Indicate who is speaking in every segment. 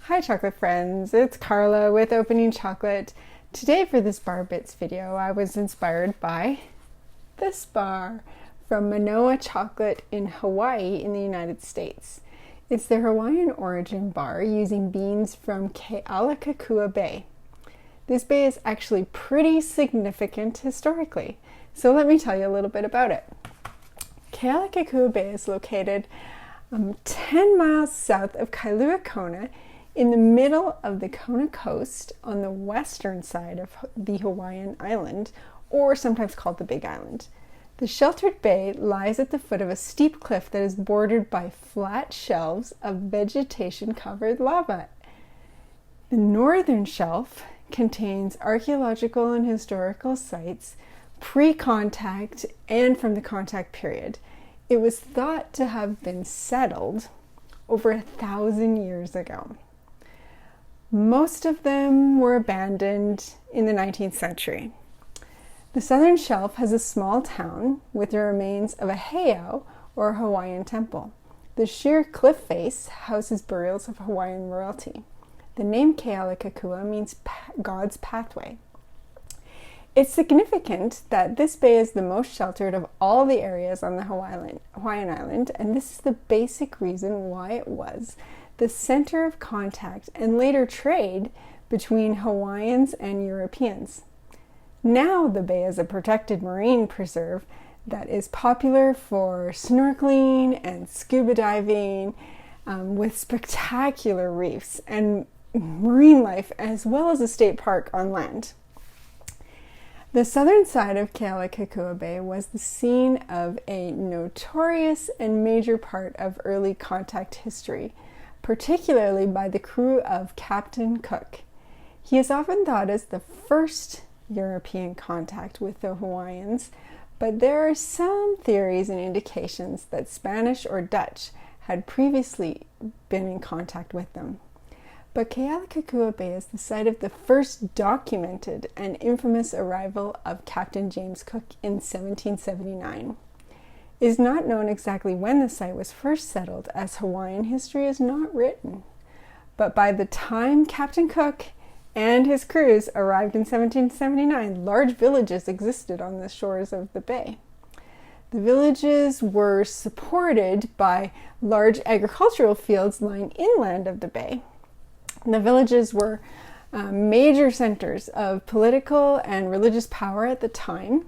Speaker 1: Hi chocolate friends, it's Carla with Opening Chocolate. Today for this Bar Bits video I was inspired by this bar from Manoa chocolate in Hawaii in the United States. It's the Hawaiian origin bar using beans from Kealakekua Bay. This bay is actually pretty significant historically, so let me tell you a little bit about it. Kealakekua Bay is located 10 miles south of Kailua Kona in the middle of the Kona coast on the western side of the Hawaiian island, or sometimes called the Big Island. The sheltered bay lies at the foot of a steep cliff that is bordered by flat shelves of vegetation-covered lava. The northern shelf contains archaeological and historical sites pre-contact and from the contact period. It was thought to have been settled over 1,000 years ago. Most of them were abandoned in the 19th century. The southern shelf has a small town with the remains of a heiau, or Hawaiian temple. The sheer cliff face houses burials of Hawaiian royalty. The name Kealakekua means God's pathway. It's significant that this bay is the most sheltered of all the areas on the Hawaiian island, and this is the basic reason why it was the center of contact and later trade between Hawaiians and Europeans. Now the bay is a protected marine preserve that is popular for snorkeling and scuba diving with spectacular reefs and marine life, as well as a state park on land. The southern side of Kealakekua Bay was the scene of a notorious and major part of early contact history, particularly by the crew of Captain Cook. He is often thought as the first European contact with the Hawaiians, but there are some theories and indications that Spanish or Dutch had previously been in contact with them. But Kealakekua Bay is the site of the first documented and infamous arrival of Captain James Cook in 1779. It is not known exactly when the site was first settled, as Hawaiian history is not written. But by the time Captain Cook and his crews arrived in 1779, large villages existed on the shores of the bay. The villages were supported by large agricultural fields lying inland of the bay. The villages were major centers of political and religious power at the time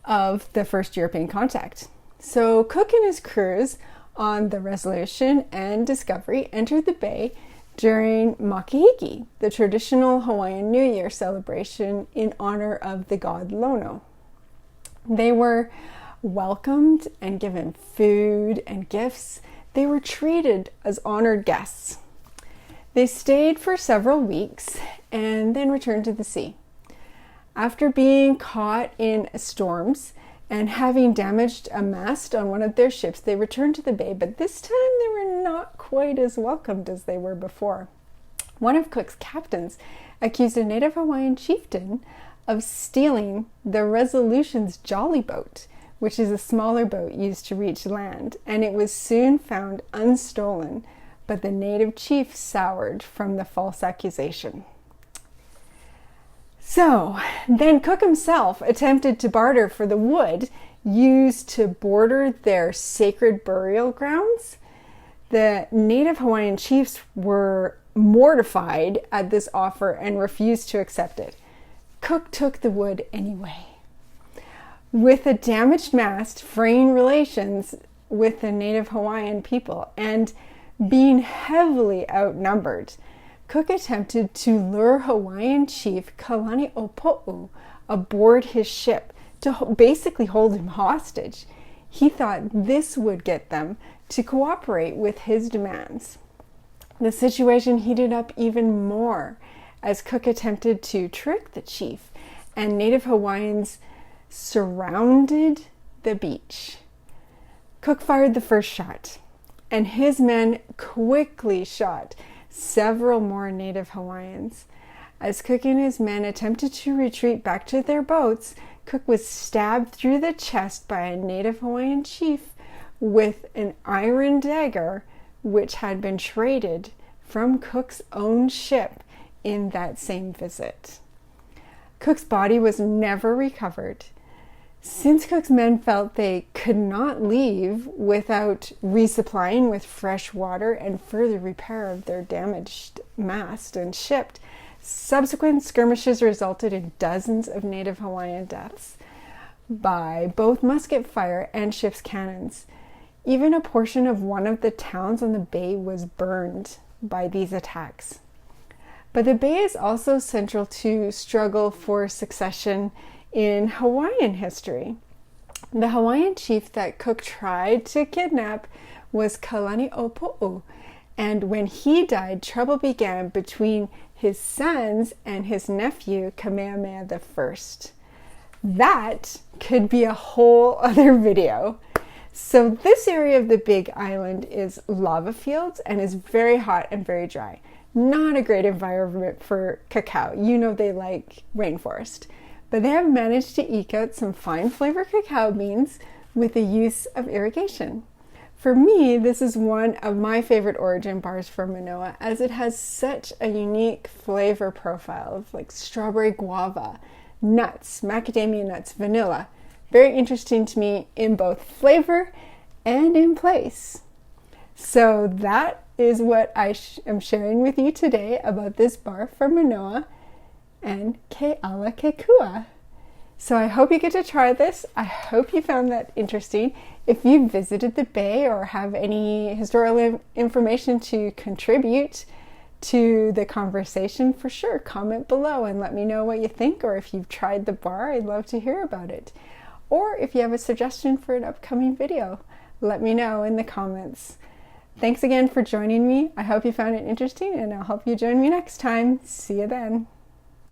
Speaker 1: of the first European contact. So Cook and his crews on the Resolution and Discovery entered the bay during Makahiki, the traditional Hawaiian New Year celebration in honor of the god Lono. They were welcomed and given food and gifts. They were treated as honored guests. They stayed for several weeks and then returned to the sea. After being caught in storms and having damaged a mast on one of their ships, they returned to the bay, but this time they were not quite as welcomed as they were before. One of Cook's captains accused a native Hawaiian chieftain of stealing the Resolution's jolly boat, which is a smaller boat used to reach land, and it was soon found unstolen, but the native chief soured from the false accusation. So then Cook himself attempted to barter for the wood used to border their sacred burial grounds. The native Hawaiian chiefs were mortified at this offer and refused to accept it. Cook took the wood anyway. With a damaged mast, fraying relations with the native Hawaiian people, and being heavily outnumbered, Cook attempted to lure Hawaiian chief Kalaniʻopoʻu aboard his ship to basically hold him hostage. He thought this would get them to cooperate with his demands. The situation heated up even more as Cook attempted to trick the chief, and native Hawaiians surrounded the beach. Cook fired the first shot, and his men quickly shot several more native Hawaiians. As Cook and his men attempted to retreat back to their boats, Cook was stabbed through the chest by a native Hawaiian chief with an iron dagger which had been traded from Cook's own ship in that same visit. Cook's body was never recovered. Since Cook's men felt they could not leave without resupplying with fresh water and further repair of their damaged mast and ship, subsequent skirmishes resulted in dozens of native Hawaiian deaths by both musket fire and ship's cannons. Even a portion of one of the towns on the bay was burned by these attacks. But the bay is also central to struggle for succession in Hawaiian history. The Hawaiian chief that Cook tried to kidnap was Kalani'opo'o, and when he died, trouble began between his sons and his nephew, Kamehameha I. That could be a whole other video. So this area of the Big Island is lava fields and is very hot and very dry. Not a great environment for cacao. You know they like rainforest. But they have managed to eke out some fine flavor cacao beans with the use of irrigation. For me, this is one of my favorite origin bars from Manoa, as it has such a unique flavor profile of like strawberry guava, nuts, macadamia nuts, vanilla. Very interesting to me in both flavor and in place. So that is what I am sharing with you today about this bar from Manoa and Kealakekua. So I hope you get to try this. I hope you found that interesting. If you visited the bay or have any historical information to contribute to the conversation, for sure, comment below and let me know what you think, or if you've tried the bar, I'd love to hear about it. Or if you have a suggestion for an upcoming video, let me know in the comments. Thanks again for joining me. I hope you found it interesting, and I'll hope you join me next time. See you then.